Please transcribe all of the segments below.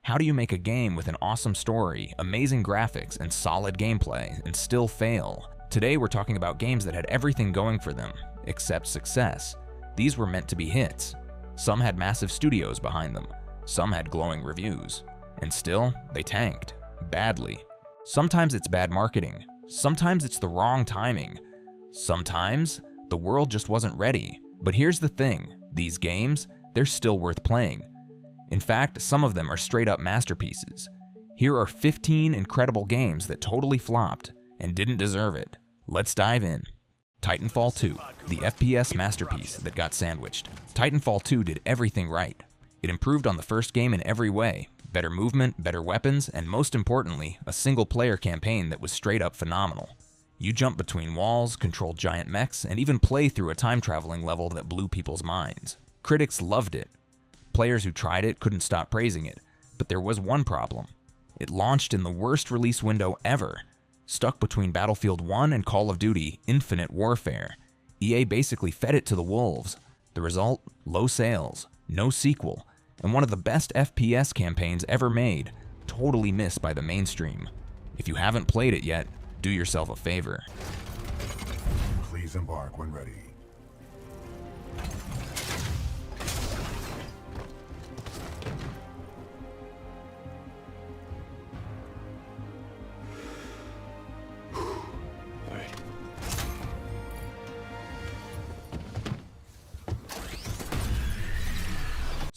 How do you make a game with an awesome story, amazing graphics, and solid gameplay and still fail? Today we're talking about games that had everything going for them, except success. These were meant to be hits. Some had massive studios behind them. Some had glowing reviews. And still, they tanked. Badly. Sometimes it's bad marketing. Sometimes it's the wrong timing. Sometimes, the world just wasn't ready. But here's the thing, these games, they're still worth playing. In fact, some of them are straight up masterpieces. Here are 15 incredible games that totally flopped and didn't deserve it. Let's dive in. Titanfall 2, the FPS masterpiece that got sandwiched. Titanfall 2 did everything right. It improved on the first game in every way. Better movement, better weapons, and most importantly, a single-player campaign that was straight up phenomenal. You jump between walls, control giant mechs, and even play through a time-traveling level that blew people's minds. Critics loved it. Players who tried it couldn't stop praising it, but there was one problem. It launched in the worst release window ever. Stuck between Battlefield 1 and Call of Duty Infinite Warfare. EA basically fed it to the wolves. The result? Low sales, no sequel, and one of the best FPS campaigns ever made, totally missed by the mainstream. If you haven't played it yet, do yourself a favor. Please embark when ready.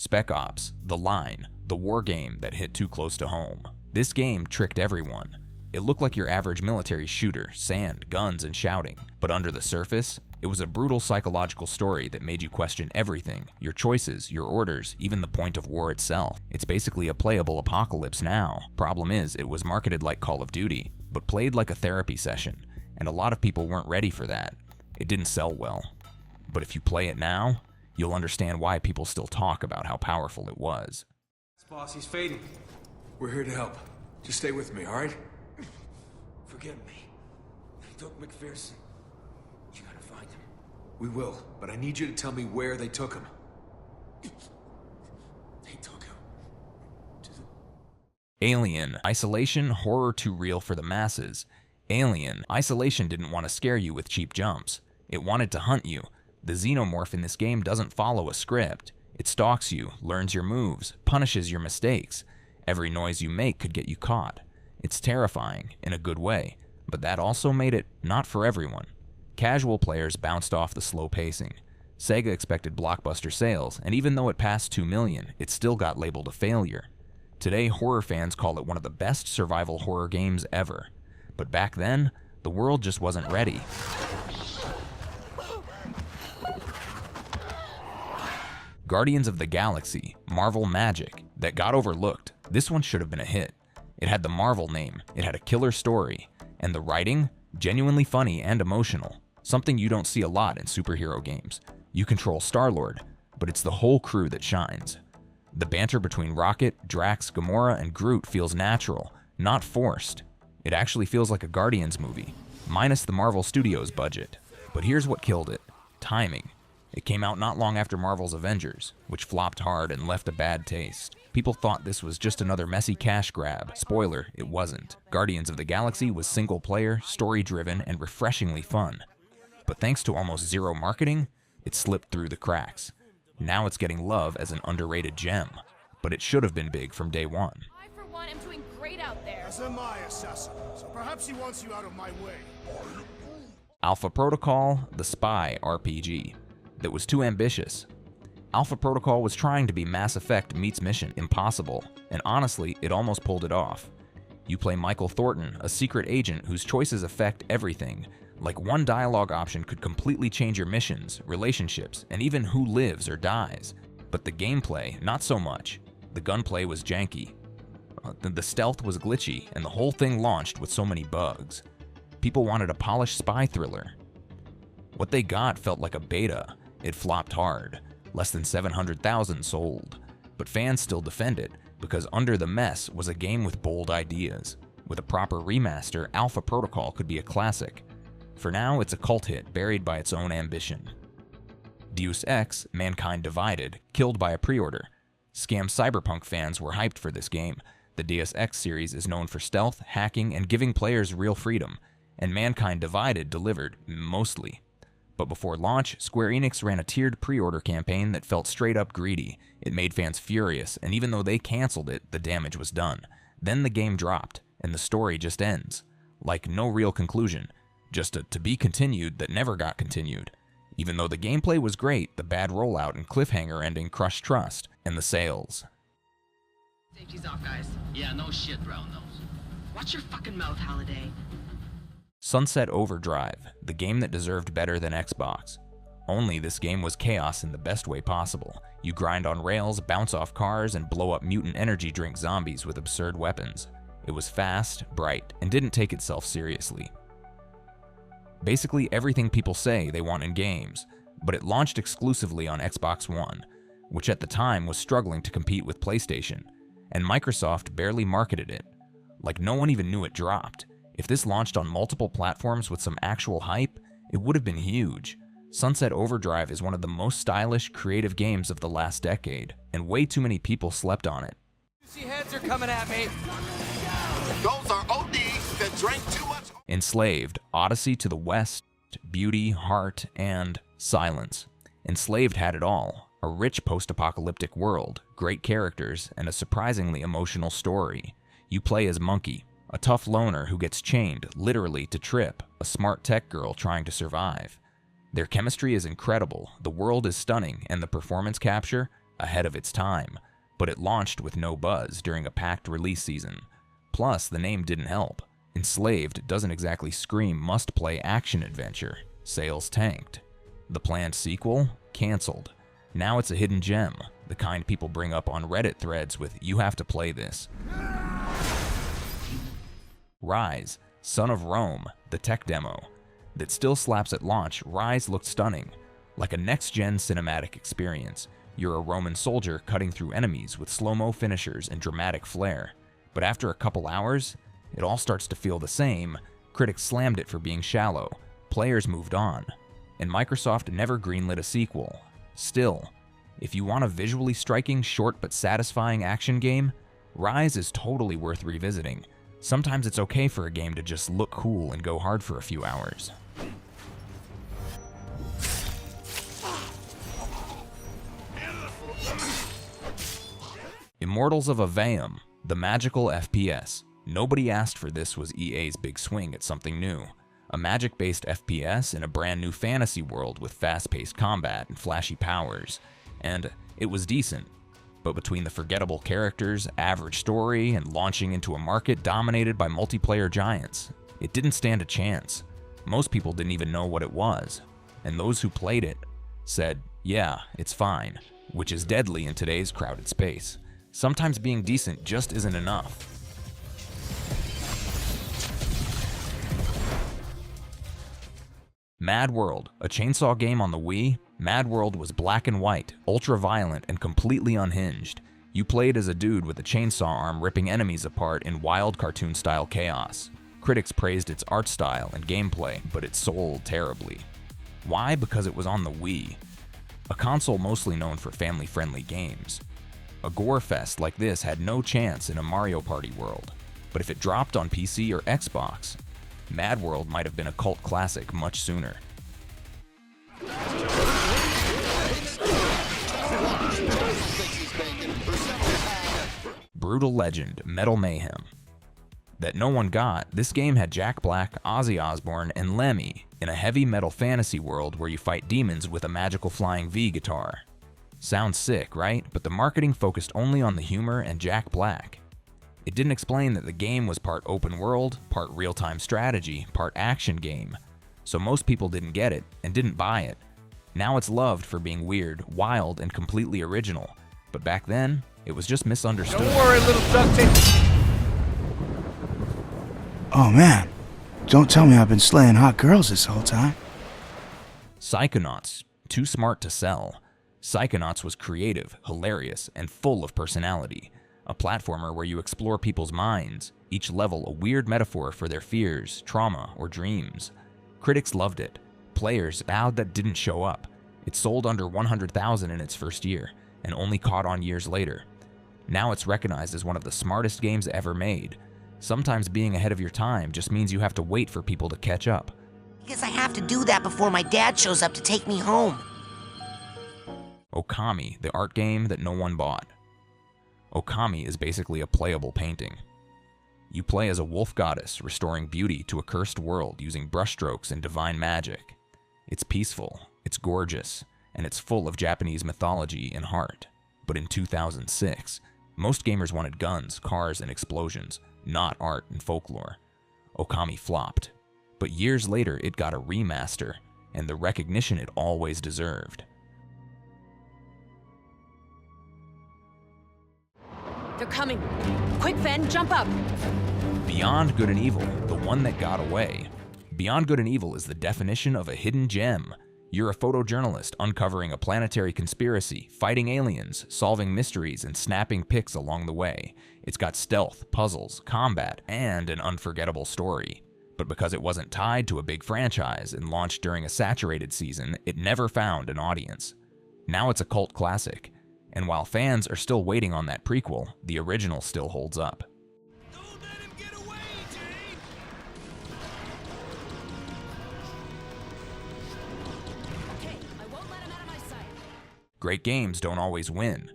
Spec Ops, The Line, the war game that hit too close to home. This game tricked everyone. It looked like your average military shooter, sand, guns, and shouting. But under the surface, it was a brutal psychological story that made you question everything, your choices, your orders, even the point of war itself. It's basically a playable Apocalypse Now. Problem is, it was marketed like Call of Duty, but played like a therapy session, and a lot of people weren't ready for that. It didn't sell well. But if you play it now, you'll understand why people still talk about how powerful it was. Boss, he's fading. We're here to help. Just stay with me, all right? Forgive me. They took McPherson. You gotta find him. We will, but I need you to tell me where they took him. They took him to the... Alien, isolation, horror too real for the masses. Alien, isolation didn't want to scare you with cheap jumps. It wanted to hunt you. The xenomorph in this game doesn't follow a script. It stalks you, learns your moves, punishes your mistakes. Every noise you make could get you caught. It's terrifying, in a good way, but that also made it not for everyone. Casual players bounced off the slow pacing. Sega expected blockbuster sales, and even though it passed 2 million, it still got labeled a failure. Today, horror fans call it one of the best survival horror games ever. But back then, the world just wasn't ready. Guardians of the Galaxy, Marvel Magic, that got overlooked. This one should have been a hit. It had the Marvel name, it had a killer story, and the writing, genuinely funny and emotional, something you don't see a lot in superhero games. You control Star-Lord, but it's the whole crew that shines. The banter between Rocket, Drax, Gamora, and Groot feels natural, not forced. It actually feels like a Guardians movie, minus the Marvel Studios budget. But here's what killed it: timing. It came out not long after Marvel's Avengers, which flopped hard and left a bad taste. People thought this was just another messy cash grab. Spoiler, it wasn't. Guardians of the Galaxy was single-player, story-driven, and refreshingly fun. But thanks to almost zero marketing, it slipped through the cracks. Now it's getting love as an underrated gem, but it should have been big from day one. I, for one, am doing great out there. As am I, assassin. So perhaps he wants you out of my way. Alpha Protocol, the spy RPG. That was too ambitious. Alpha Protocol was trying to be Mass Effect meets Mission Impossible, and honestly, it almost pulled it off. You play Michael Thornton, a secret agent whose choices affect everything. Like one dialogue option could completely change your missions, relationships, and even who lives or dies. But the gameplay, not so much. The gunplay was janky. The stealth was glitchy, and the whole thing launched with so many bugs. People wanted a polished spy thriller. What they got felt like a beta. It flopped hard. Less than 700,000 sold. But fans still defend it, because Under the Mess was a game with bold ideas. With a proper remaster, Alpha Protocol could be a classic. For now, it's a cult hit buried by its own ambition. Deus Ex: Mankind Divided, killed by a pre-order. Scam Cyberpunk fans were hyped for this game. The Deus Ex series is known for stealth, hacking, and giving players real freedom, and Mankind Divided delivered, mostly. But before launch, Square Enix ran a tiered pre-order campaign that felt straight up greedy. It made fans furious, and even though they canceled it, the damage was done. Then the game dropped, and the story just ends. Like no real conclusion, just a to be continued that never got continued. Even though the gameplay was great, the bad rollout and cliffhanger ending crushed trust, and the sales. Safety's off, guys. Yeah, no shit, brown nose. Watch your fucking mouth, Holiday. Sunset Overdrive, the game that deserved better than Xbox. Only this game was chaos in the best way possible. You grind on rails, bounce off cars, and blow up mutant energy drink zombies with absurd weapons. It was fast, bright, and didn't take itself seriously. Basically everything people say they want in games, but it launched exclusively on Xbox One, which at the time was struggling to compete with PlayStation, and Microsoft barely marketed it. Like no one even knew it dropped. If this launched on multiple platforms with some actual hype, it would have been huge. Sunset Overdrive is one of the most stylish, creative games of the last decade, and way too many people slept on it. See, heads are coming at me. Those are ODs that drank too much. Enslaved, Odyssey to the West, beauty, heart, and silence. Enslaved had it all. A rich post-apocalyptic world, great characters, and a surprisingly emotional story. You play as Monkey, a tough loner who gets chained, literally, to Trip, a smart tech girl trying to survive. Their chemistry is incredible, the world is stunning, and the performance capture, ahead of its time. But it launched with no buzz during a packed release season. Plus, the name didn't help. Enslaved doesn't exactly scream must-play action-adventure. Sales tanked. The planned sequel? Cancelled. Now it's a hidden gem, the kind people bring up on Reddit threads with "you have to play this." Rise, Son of Rome, the tech demo. That still slaps at launch, Rise looked stunning. Like a next-gen cinematic experience. You're a Roman soldier cutting through enemies with slow-mo finishers and dramatic flair. But after a couple hours, it all starts to feel the same. Critics slammed it for being shallow. Players moved on. And Microsoft never greenlit a sequel. Still, if you want a visually striking, short but satisfying action game, Rise is totally worth revisiting. Sometimes it's okay for a game to just look cool and go hard for a few hours. Immortals of Aveum, the magical FPS. Nobody asked for this was EA's big swing at something new. A magic-based FPS in a brand new fantasy world with fast-paced combat and flashy powers. And it was decent. But between the forgettable characters, average story, and launching into a market dominated by multiplayer giants, it didn't stand a chance. Most people didn't even know what it was. And those who played it said, yeah, it's fine, which is deadly in today's crowded space. Sometimes being decent just isn't enough. Mad World, a chainsaw game on the Wii. Mad World was black and white, ultra-violent, and completely unhinged. You played as a dude with a chainsaw arm ripping enemies apart in wild cartoon-style chaos. Critics praised its art style and gameplay, but it sold terribly. Why? Because it was on the Wii, a console mostly known for family-friendly games. A gore fest like this had no chance in a Mario Party world, but if it dropped on PC or Xbox, Mad World might have been a cult classic much sooner. Brutal Legend, Metal Mayhem. That no one got, this game had Jack Black, Ozzy Osbourne, and Lemmy in a heavy metal fantasy world where you fight demons with a magical flying V guitar. Sounds sick, right? But the marketing focused only on the humor and Jack Black. It didn't explain that the game was part open world, part real-time strategy, part action game. So most people didn't get it and didn't buy it. Now it's loved for being weird, wild, and completely original. But back then, it was just misunderstood. Don't worry, little duck tape. Oh man, don't tell me I've been slaying hot girls this whole time. Psychonauts, too smart to sell. Psychonauts was creative, hilarious, and full of personality. A platformer where you explore people's minds, each level a weird metaphor for their fears, trauma, or dreams. Critics loved it. Players vowed that didn't show up. It sold under 100,000 in its first year, and only caught on years later. Now it's recognized as one of the smartest games ever made. Sometimes being ahead of your time just means you have to wait for people to catch up. Because I have to do that before my dad shows up to take me home. Okami, the art game that no one bought. Okami is basically a playable painting. You play as a wolf goddess restoring beauty to a cursed world using brushstrokes and divine magic. It's peaceful, it's gorgeous, and it's full of Japanese mythology and heart. But in 2006, most gamers wanted guns, cars, and explosions, not art and folklore. Okami flopped, but years later it got a remaster and the recognition it always deserved. They're coming. Quick, Ven, jump up. Beyond Good and Evil, the one that got away. Beyond Good and Evil is the definition of a hidden gem. You're a photojournalist uncovering a planetary conspiracy, fighting aliens, solving mysteries, and snapping pics along the way. It's got stealth, puzzles, combat, and an unforgettable story. But because it wasn't tied to a big franchise and launched during a saturated season, it never found an audience. Now it's a cult classic, and while fans are still waiting on that prequel, the original still holds up. Don't let him get away, Jade! Okay, I won't let him out of my sight. Great games don't always win.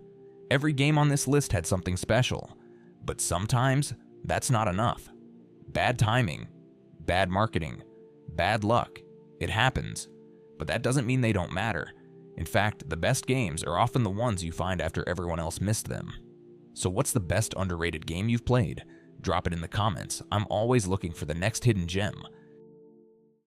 Every game on this list had something special, but sometimes that's not enough. Bad timing, bad marketing, bad luck. It happens, but that doesn't mean they don't matter. In fact, the best games are often the ones you find after everyone else missed them. So what's the best underrated game you've played? Drop it in the comments. I'm always looking for the next hidden gem.